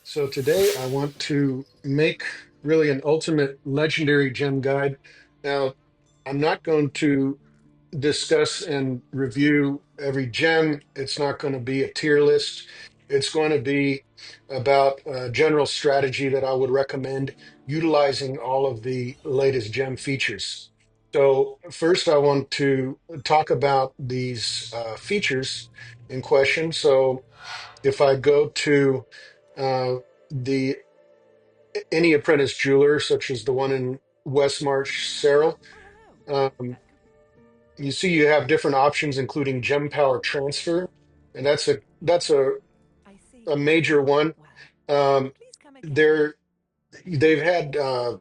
So today I want to make really an ultimate legendary gem guide. Now, I'm not going to discuss and review every gem. It's not going to be a tier list. It's going to be about a general strategy that I would recommend utilizing all of the latest gem features. So first, I want to talk about these features in question. So if I go to the any apprentice jeweler, such as the one in West March, Serral, um, you see you have different options, including gem power transfer, and that's a major one. Um, they're they've had the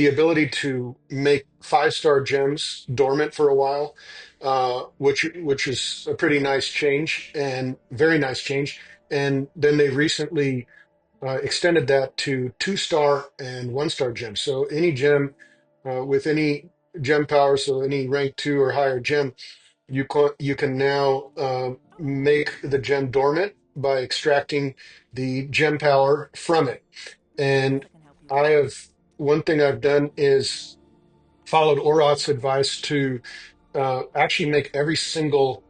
ability to make five-star gems dormant for a while, which is a pretty nice change and very nice change. And then they recently extended that to two-star and one-star gems. So any gem with any gem power, so any rank two or higher gem, you can now make the gem dormant by extracting the gem power from it. And I have one thing I've done is followed Oroth's advice to actually make every single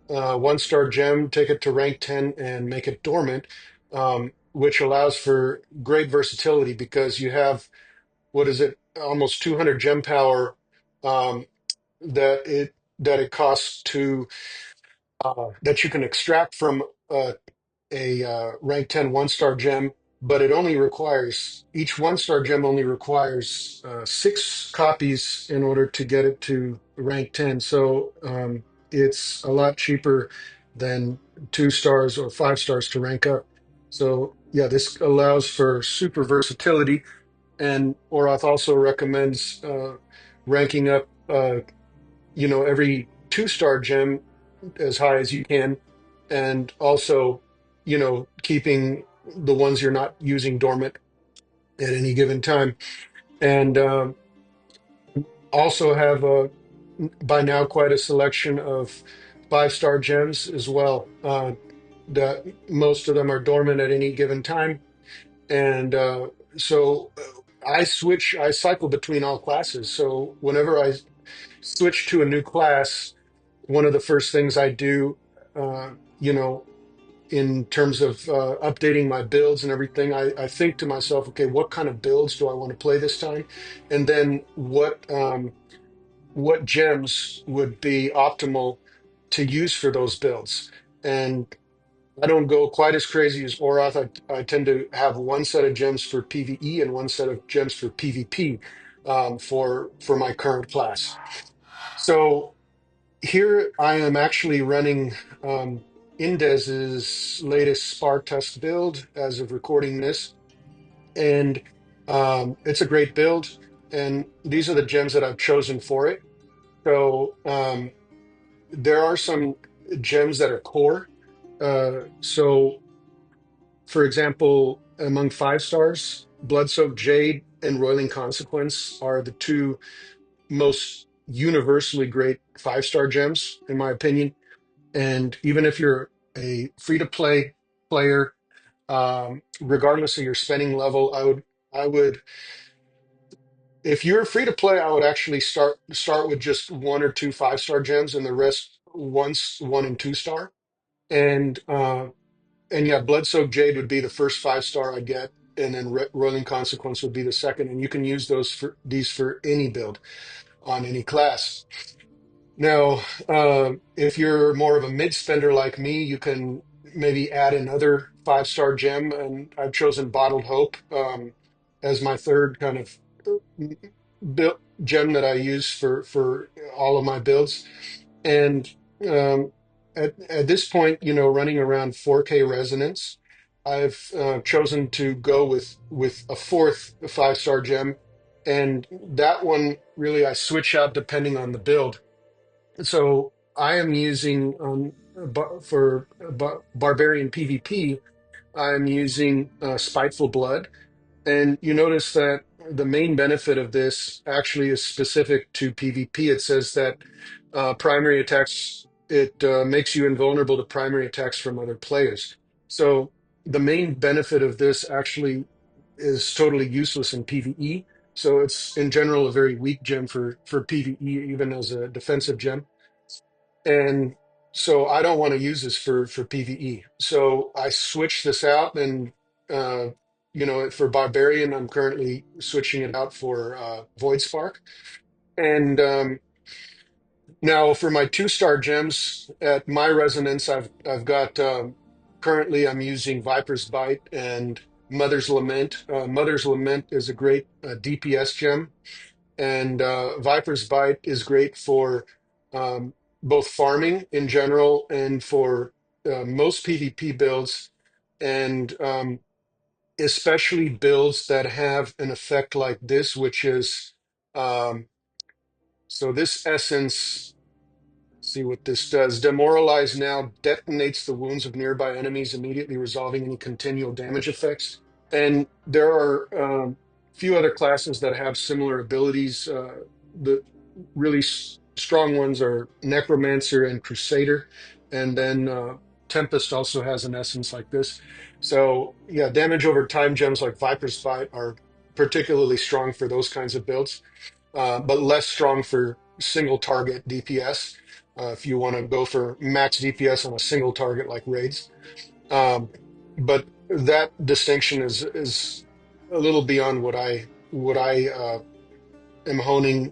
one-star gem, take it to rank 10 and make it dormant, which allows for great versatility because you have, what is it, almost 200 gem power um, that it costs to that you can extract from a rank 10 one-star gem, but it only requires each one-star gem only requires six copies in order to get it to rank 10. So it's a lot cheaper than two stars or five stars to rank up. So yeah, this allows for super versatility. And Orath also recommends ranking up, every two-star gem as high as you can, and also, keeping the ones you're not using dormant at any given time. And also have by now quite a selection of five-star gems as well. That most of them are dormant at any given time, and so I cycle between all classes. So whenever I switch to a new class, one of the first things I do, uh, you know, in terms of updating my builds and everything, I think to myself, okay, what kind of builds do I want to play this time? And then what gems would be optimal to use for those builds? And I don't go quite as crazy as Orath. I tend to have one set of gems for PvE and one set of gems for PvP for my current class. So here I am actually running Indez's latest Spar test build as of recording this, and it's a great build. And these are the gems that I've chosen for it. So there are some gems that are core. So, for example, among five stars, Blood-Soaked Jade and Roiling Consequence are the two most universally great five-star gems, in my opinion. And even if you're a free to play player, regardless of your spending level, I would, if you're free to play, I would actually start with just one or two five-star gems and the rest one and two star. And yeah, Blood-Soaked Jade would be the first five-star I'd get, and then Roiling Consequence would be the second. And you can use these for any build on any class. Now, if you're more of a mid spender like me, you can maybe add another five-star gem, and I've chosen Bottled Hope as my third kind of build, gem that I use for all of my builds. And um, at this point, running around 4K resonance, I've chosen to go with a fourth five-star gem, and that one really I switch out depending on the build. So I am using for barbarian PvP. I'm using Spiteful Blood, and you notice that the main benefit of this actually is specific to PvP. It says that primary attacks. It makes you invulnerable to primary attacks from other players. So. the main benefit of this actually is totally useless in PvE. So it's in general a very weak gem for PvE, even as a defensive gem. And so I don't want to use this for PvE. So I switched this out, and uh, for Barbarian, I'm currently switching it out for Void Spark. And now for my two-star gems at my resonance, I've got currently I'm using Viper's Bite and Mother's Lament. Mother's Lament is a great DPS gem, and Viper's Bite is great for um, both farming in general and for most PvP builds, and especially builds that have an effect like this, which is um, so this essence. See what this does. Demoralize now detonates the wounds of nearby enemies, immediately resolving any continual damage effects. And there are few other classes that have similar abilities. The really strong ones are Necromancer and Crusader. And then Tempest also has an essence like this. So, yeah, damage over time gems like Viper's Bite are particularly strong for those kinds of builds, but less strong for single target DPS. If you want to go for max DPS on a single target like raids, but that distinction is a little beyond what I am honing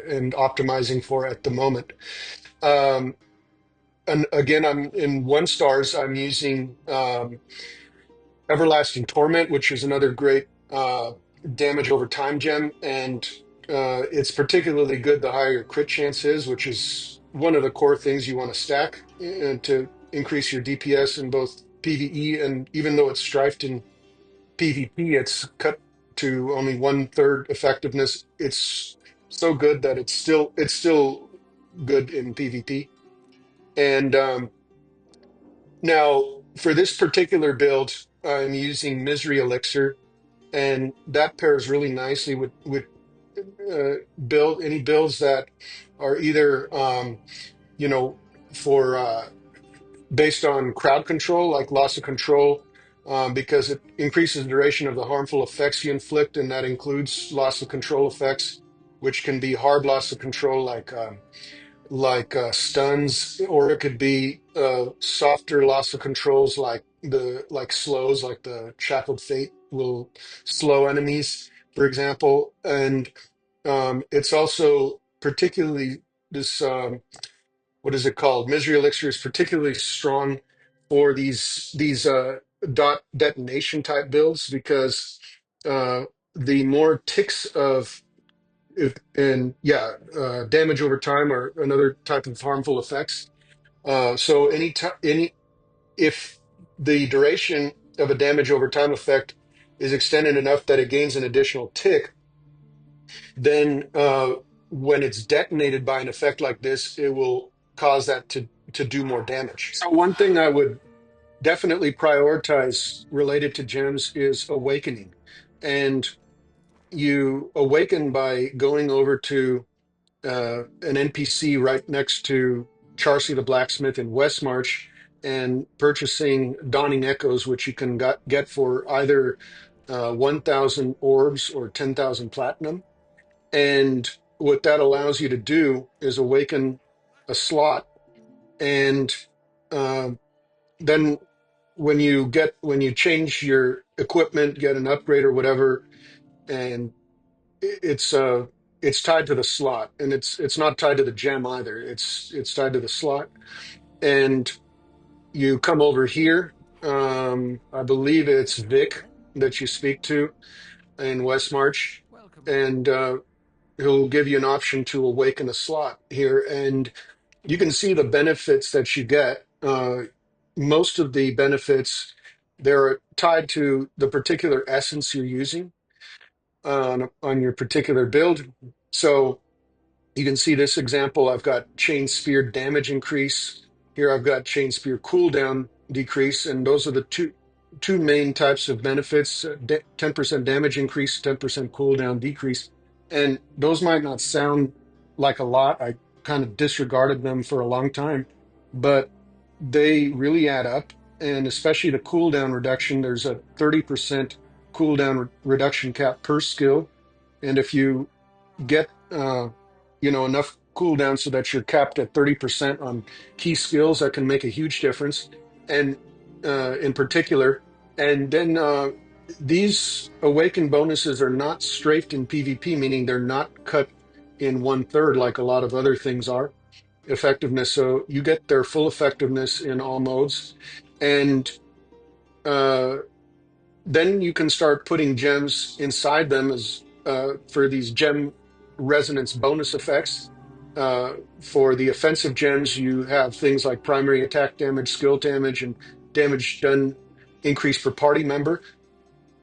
and optimizing for at the moment. Um, and again, I'm in one stars. I'm using Everlasting Torment, which is another great damage over time gem, and it's particularly good the higher your crit chance is, which is one of the core things you want to stack to increase your DPS in both PvE, and even though it's strifed in PvP, it's cut to only one-third effectiveness. It's so good that it's still good in PvP. And now for this particular build, I'm using Misery Elixir, and that pairs really nicely with uh, any builds that are either you know for based on crowd control, like loss of control, because it increases the duration of the harmful effects you inflict, and that includes loss of control effects, which can be hard loss of control, like stuns, or it could be softer loss of controls like slows, like the Shackled Fate will slow enemies, for example. And it's also particularly this what is it called? Misery Elixir is particularly strong for these dot detonation type builds because the more ticks of and yeah, damage over time are another type of harmful effects. So any if the duration of a damage over time effect is extended enough that it gains an additional tick, then when it's detonated by an effect like this, it will cause that to do more damage. So one thing I would definitely prioritize related to gems is awakening, and you awaken by going over to an NPC right next to Charcy the Blacksmith in Westmarch and purchasing Dawning Echoes, which you can get for either 1,000 orbs or 10,000 platinum. And what that allows you to do is awaken a slot. And um, then when you change your equipment, get an upgrade or whatever, and it's tied to the slot, and it's not tied to the gem either. It's tied to the slot, and you come over here. I believe it's Vic that you speak to in West March, and he'll give you an option to awaken a slot here, and you can see the benefits that you get. Most of the benefits they're tied to the particular essence you're using on your particular build. So you can see this example. I've got Chain Spear damage increase. Here I've got Chain Spear cooldown decrease, and those are the two main types of benefits: 10% damage increase, 10% cooldown decrease. And those might not sound like a lot. I kind of disregarded them for a long time, but they really add up. and especially the cooldown reduction. There's a 30% cooldown reduction cap per skill. And if you get enough cooldown so that you're capped at 30% on key skills, that can make a huge difference. And in particular, and then these awaken bonuses are not strafed in PvP, meaning they're not cut in one third like a lot of other things are effectiveness. So you get their full effectiveness in all modes. And uh, then you can start putting gems inside them as for these gem resonance bonus effects. Uh, for the offensive gems, you have things like primary attack damage, skill damage, and damage done increased per party member.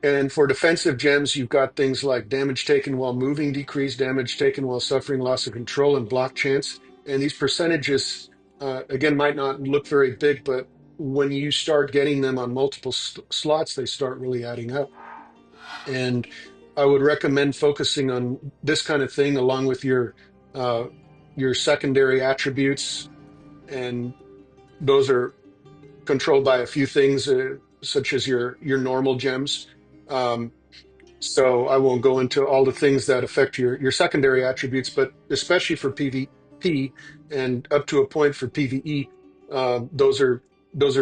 And for defensive gems, you've got things like damage taken while moving decrease, damage taken while suffering loss of control, and block chance. And these percentages, again, might not look very big, but when you start getting them on multiple slots, they start really adding up. And I would recommend focusing on this kind of thing along with uh, your secondary attributes, and those are controlled by a few things, such as your normal gems. Um, so I won't go into all the things that affect your secondary attributes, but especially for PvP and up to a point for PvE, those are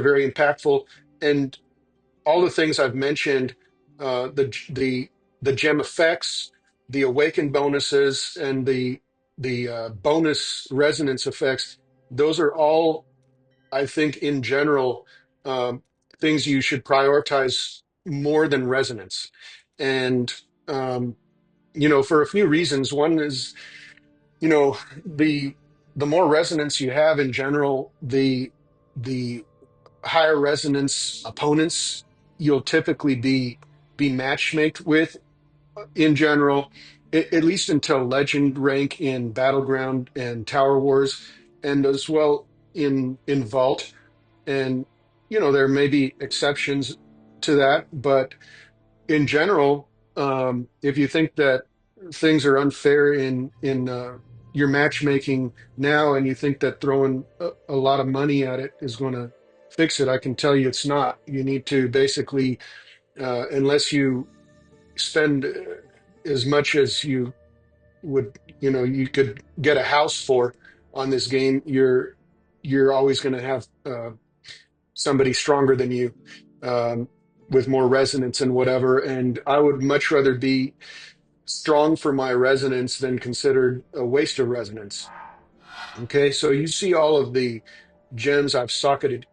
very impactful. And all the things I've mentioned, the gem effects, the awakened bonuses, and the bonus resonance effects, those are all, I think, in general, um, things you should prioritize more than resonance. And um, for a few reasons. One is, you know, the the more resonance you have in general, the higher resonance opponents you'll typically be matchmaked with in general, at least until legend rank in battleground and tower wars, and as well in vault. And there may be exceptions to that, but in general, if you think that things are unfair in your matchmaking now, and you think that throwing a lot of money at it is going to fix it, I can tell you it's not. You need to basically, unless you spend as much as you would, you could get a house for on this game, you're always going to have somebody stronger than you, um, with more resonance and whatever. And I would much rather be strong for my resonance than considered a waste of resonance. Okay, so you see all of the gems I've socketed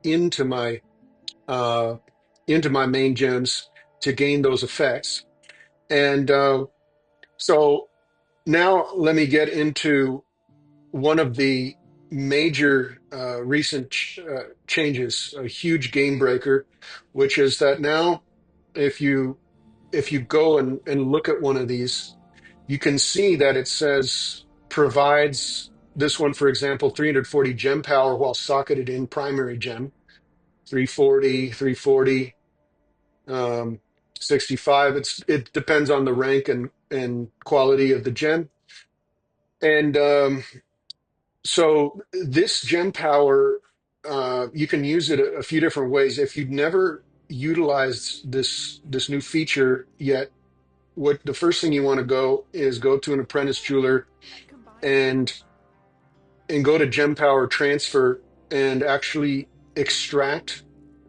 uh, into my main gems to gain those effects. And so now let me get into one of the major recent changes, a huge game breaker, which is that now if you go and look at one of these, you can see that it says provides this one, for example, 340 gem power while socketed in primary gem, 340, 340, 65. It depends on the rank and quality of the gem. And so this gem power, you can use it a few different ways. If you've never utilized this new feature yet, what the first thing you want to go to an apprentice jeweler and go to gem power transfer and actually extract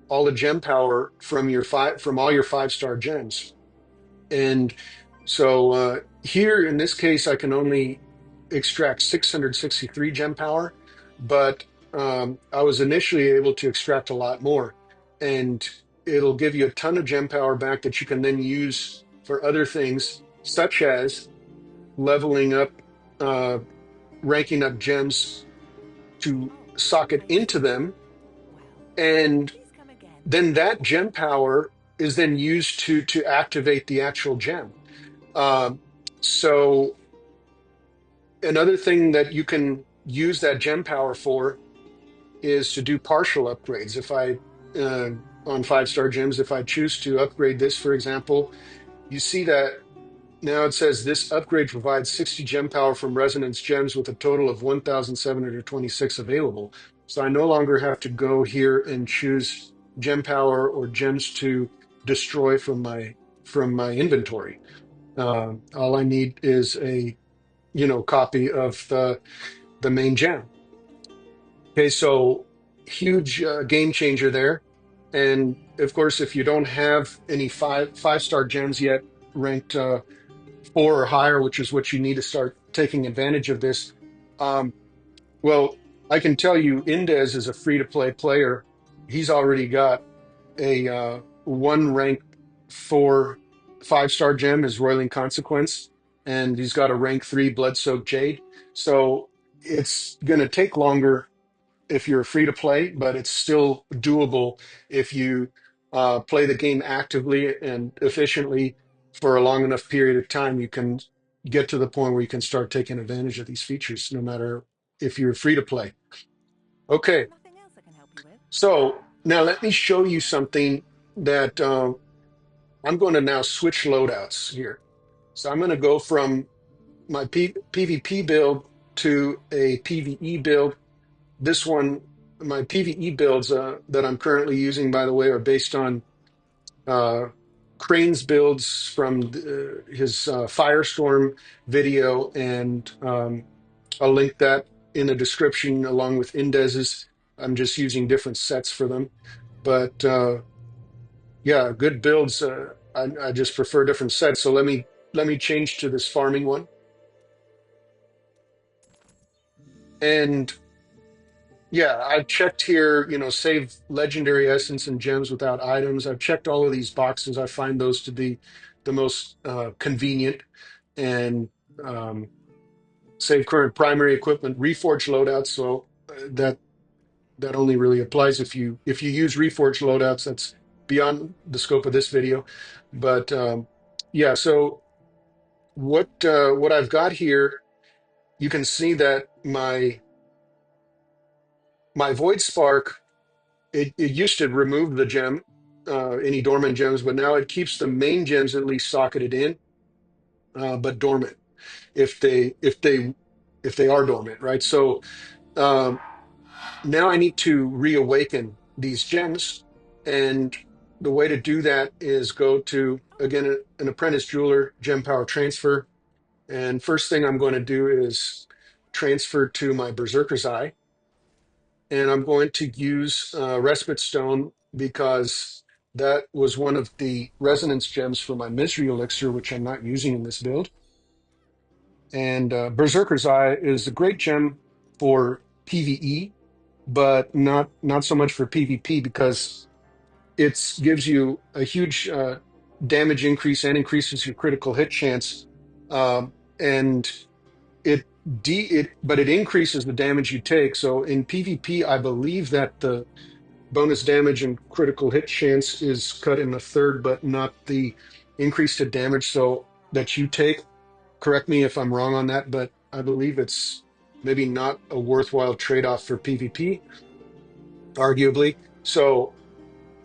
all the gem power from all your 5-star gems. And so here in this case, I can only extract 663 gem power, but I was initially able to extract a lot more. And it'll give you a ton of gem power back that you can then use for other things, such as leveling up, uh, ranking up gems to socket into them. And then that gem power is then used to activate the actual gem. Um, so another thing that you can use that gem power for is to do partial upgrades. If I on 5-star gems, if I choose to upgrade this, for example, you see that now it says this upgrade provides 60 gem power from resonance gems with a total of 1,726 available. So I no longer have to go here and choose gem power or gems to destroy from my inventory. All I need is a copy of the main gem. Okay, so huge game changer there. And of course, if you don't have any five-star gems yet, ranked 4 or higher, which is what you need to start taking advantage of this. Um, well, I can tell you, Indez is a free-to-play player. He's already got a one rank 4 5-star gem is Roiling Consequence, and he's got a rank 3 Blood-Soaked Jade. So it's going to take longer if you're free to play, but it's still doable if you play the game actively and efficiently for a long enough period of time. You can get to the point where you can start taking advantage of these features, no matter if you're free to play. Okay, Nothing else I can help you with? so now let me show you something that I'm going to now switch loadouts here. So I'm going to go from my PvP build to a PvE build. This one, my PvE builds that I'm currently using, by the way, are based on uh, Crane's builds from his Firestorm video, and I'll link that in the description along with Indez's. I'm just using different sets for them, but yeah, good builds. I just prefer different sets. So let me change to this farming one, and yeah, I've checked here, save legendary essence and gems without items. I've checked all of these boxes. I find those to be the most convenient, and um, save current primary equipment, reforge loadouts. So that only really applies if you use reforge loadouts. That's beyond the scope of this video, but yeah. So what I've got here, you can see that my void spark. It used to remove the gem, any dormant gems, but now it keeps the main gems at least socketed in, but dormant if they are dormant, right? So um, now I need to reawaken these gems, and the way to do that is go to again an apprentice jeweler gem power transfer, and first thing I'm going to do is transfer to my berserker's eye, and I'm going to use Respite Stone because that was one of the resonance gems for my Misery Elixir, which I'm not using in this build. And Berserker's Eye is a great gem for PvE, but not so much for PvP because it gives you a huge damage increase and increases your critical hit chance. And but it increases the damage you take. So in PvP, I believe that the bonus damage and critical hit chance is cut in a third, but not the increase to damage so that you take. Correct me if I'm wrong on that, but I believe it's maybe not a worthwhile trade-off for PvP, arguably. So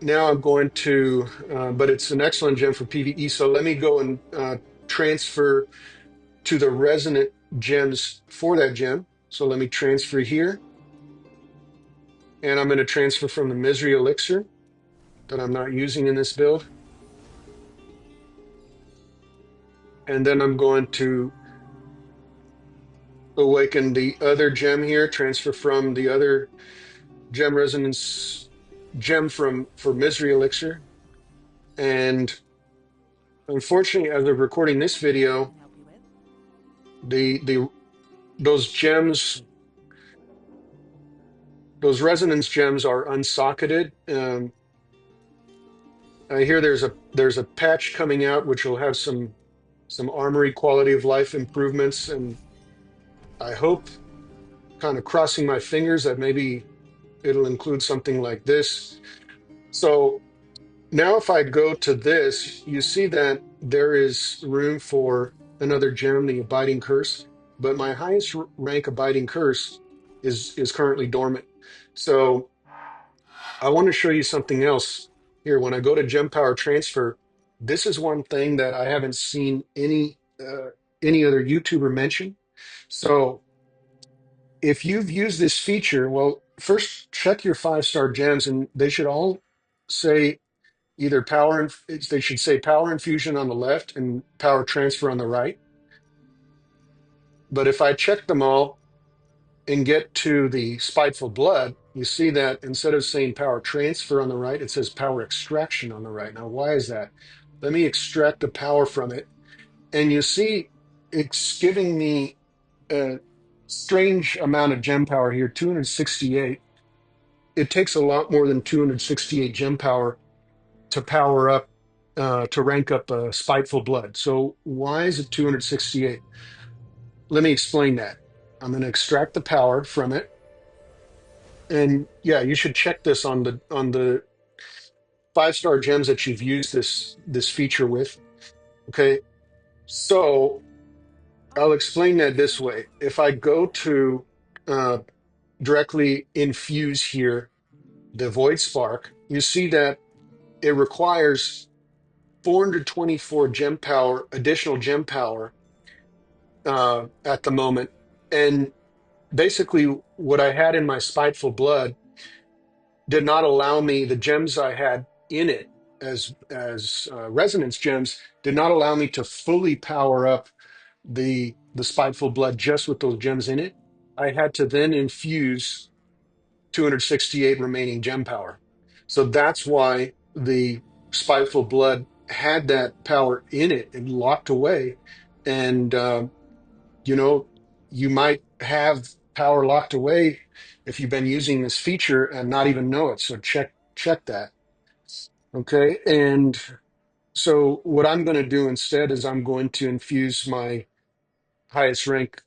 now I'm going to, but it's an excellent gem for PvE. So let me go and transfer to the resonant gems for that gem. So let me transfer here, and I'm going to transfer from the Misery Elixir that I'm not using in this build. And then I'm going to awaken the other gem here, transfer from the other gem resonance gem for Misery Elixir. And unfortunately, as of recording this Anything else I video, can help you with? the those gems, those resonance gems are unsocketed. I hear there's a patch coming out which will have some armory quality of life improvements, and I hope, kind of crossing my fingers, that maybe it'll include something like this. So now if I go to this, you see that there is room for another gem, the Abiding Curse, but my highest rank Abiding Curse is currently dormant. So I want to show you something else here. When I go to Gem Power Transfer, this is one thing that I haven't seen any other YouTuber mention. So if you've used this feature, well, first check your 5-star gems, and they should all say either they should say power infusion on the left and power transfer on the right. But if I check them all and get to the spiteful blood, you see that instead of saying power transfer on the right, it says power extraction on the right. Now, why is that? Let me extract the power from it. And you see it's giving me a strange amount of gem power here, 268. It takes a lot more than 268 gem power to power up, to rank up a spiteful blood. So why is it 268? Let me explain that. I'm going to extract the power from it. And yeah, you should check this on the 5-star gems that you've used this feature with. Okay. So I'll explain that this way. If I go to uh, directly infuse here the void spark, you see that it requires 424 gem power, additional gem power at the moment. And basically, what I had in my spiteful blood did not allow me, the gems I had in it as resonance gems did not allow me to fully power up the spiteful blood just with those gems in it. I had to then infuse 268 remaining gem power. So that's why the spiteful blood had that power in it and locked away. And you know, you might have power locked away if you've been using this feature and not even know it. So check that. Okay. And so what I'm going to do instead is I'm going to infuse my highest rank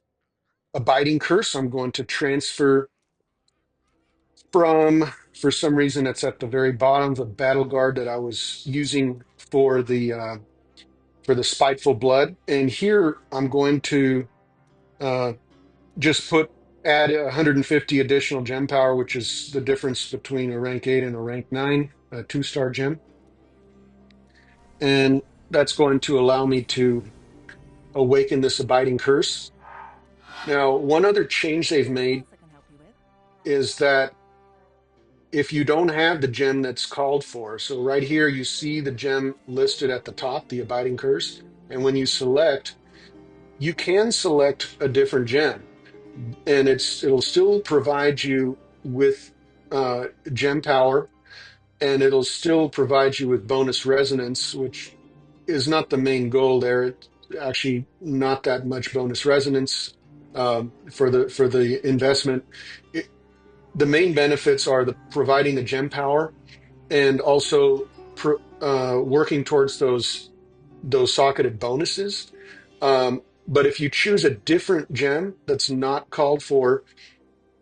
abiding curse. I'm going to transfer from, for some reason, it's at the very bottom, the battle guard that I was using for the spiteful blood. And here I'm going to uh, just add 150 additional gem power, which is the difference between a rank 8 and a rank 9, a 2-star gem. And that's going to allow me to awaken this abiding curse. Now, one other change they've made is that if you don't have the gem that's called for, so right here you see the gem listed at the top, the abiding curse, and when you select, you can select a different gem, and it'll still provide you with gem power, and it'll still provide you with bonus resonance, which is not the main goal there. It's actually not that much bonus resonance for the investment. The main benefits are the providing the gem power and also working towards those socketed bonuses. But if you choose a different gem that's not called for,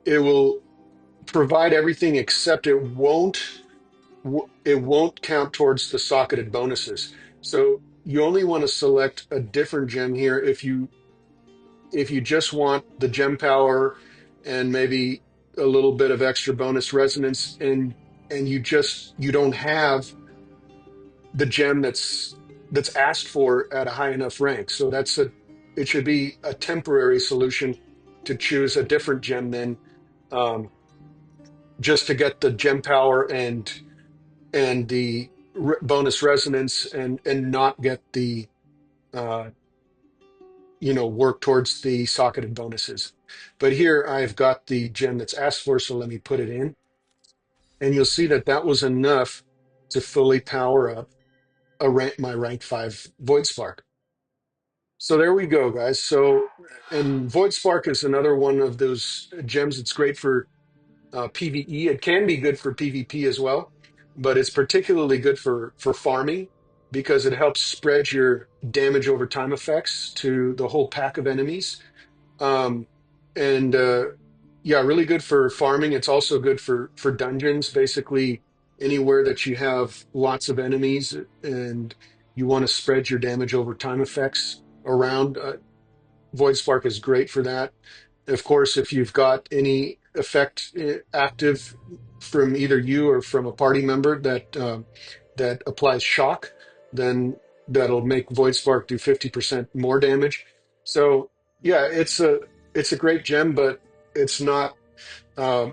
it will provide everything except it won't count towards the socketed bonuses. So you only want to select a different gem here if you just want the gem power and maybe a little bit of extra bonus resonance, and you don't have the gem that's asked for at a high enough rank. So it should be a temporary solution to choose a different gem than um, just to get the gem power and the bonus resonance and not get the uh, work towards the socketed bonuses. But here I've got the gem that's asked for, so let me put it in, and you'll see that that was enough to fully power up my rank 5 void spark. So there we go, guys. So, and Void Spark is another one of those gems that's great for PvE. It can be good for PvP as well, but it's particularly good for farming because it helps spread your damage over time effects to the whole pack of enemies. Um, and yeah, really good for farming. It's also good for dungeons, basically anywhere that you have lots of enemies and you want to spread your damage over time effects around. Void Spark is great for that. Of course, if you've got any effect active from either you or from a party member that applies shock, then that'll make Void Spark do 50% more damage. So yeah, it's a great gem, but it's not uh,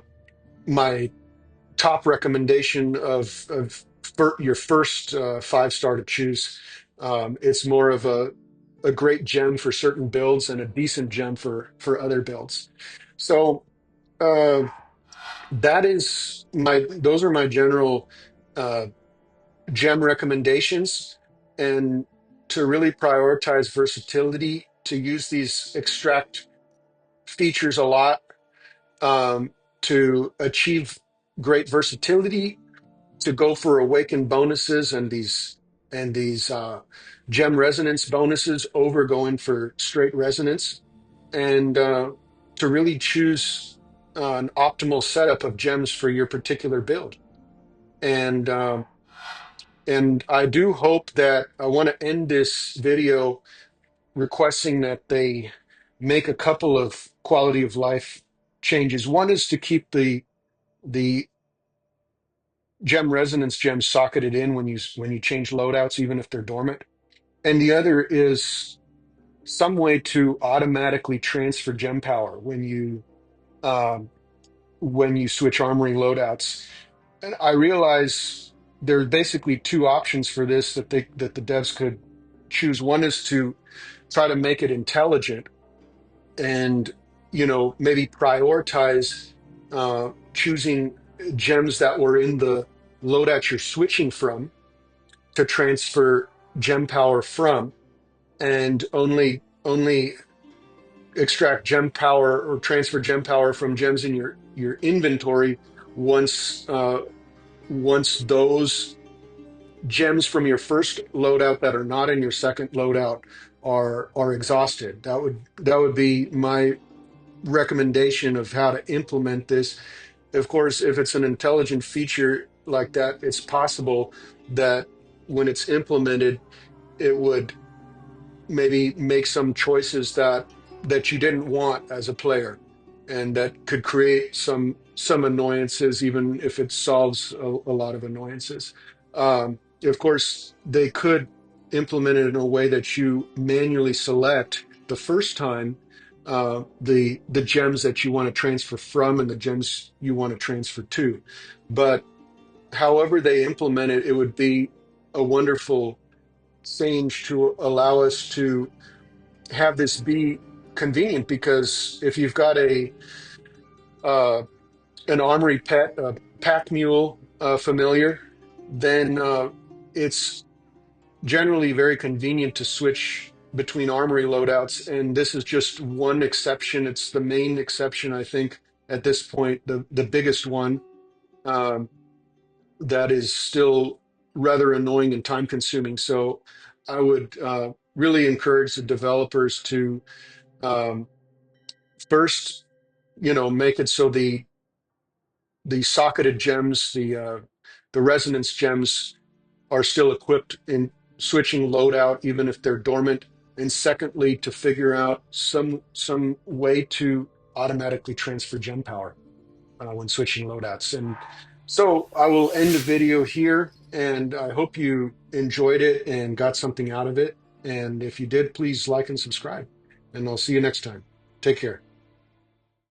my top recommendation of your first 5 star to choose. It's more of a great gem for certain builds and a decent gem for other builds. So uh, those are my general uh, gem recommendations. And to really prioritize versatility, to use these extract features a lot, um, to achieve great versatility, to go for awakened bonuses and these gem resonance bonuses over going for straight resonance, and to really choose an optimal setup of gems for your particular build. And I do hope that I want to end this video requesting that they make a couple of quality of life changes. One is to keep the gem resonance gems socketed in when you change loadouts, even if they're dormant. And the other is some way to automatically transfer gem power um, when you switch Armory loadouts. And I realize there are basically two options for this that the devs could choose. One is to try to make it intelligent and maybe prioritize choosing gems that were in the loadout you're switching from to transfer gem power from, and only extract gem power or transfer gem power from gems in your inventory once once those gems from your first loadout that are not in your second loadout are exhausted. That would be my recommendation of how to implement this. Of course, if it's an intelligent feature like that, it's possible that when it's implemented, it would maybe make some choices that you didn't want as a player, and that could create some annoyances, even if it solves a lot of annoyances. Of course, they could implement it in a way that you manually select the first time the gems that you want to transfer from and the gems you want to transfer to. But however they implement it, it would be a wonderful change to allow us to have this be convenient, because if you've got a an Armory pet, a pack mule familiar, then it's generally very convenient to switch between Armory loadouts. And this is just one exception. It's the main exception, I think, at this point, the biggest one, um, that is still rather annoying and time consuming. So I would really encourage the developers to um, first, make it so the socketed gems, the resonance gems, are still equipped in switching loadout, even if they're dormant. And secondly, to figure out some way to automatically transfer gem power when switching loadouts. And so I will end the video here, and I hope you enjoyed it and got something out of it. And if you did, please like and subscribe. And I'll see you next time. Take care.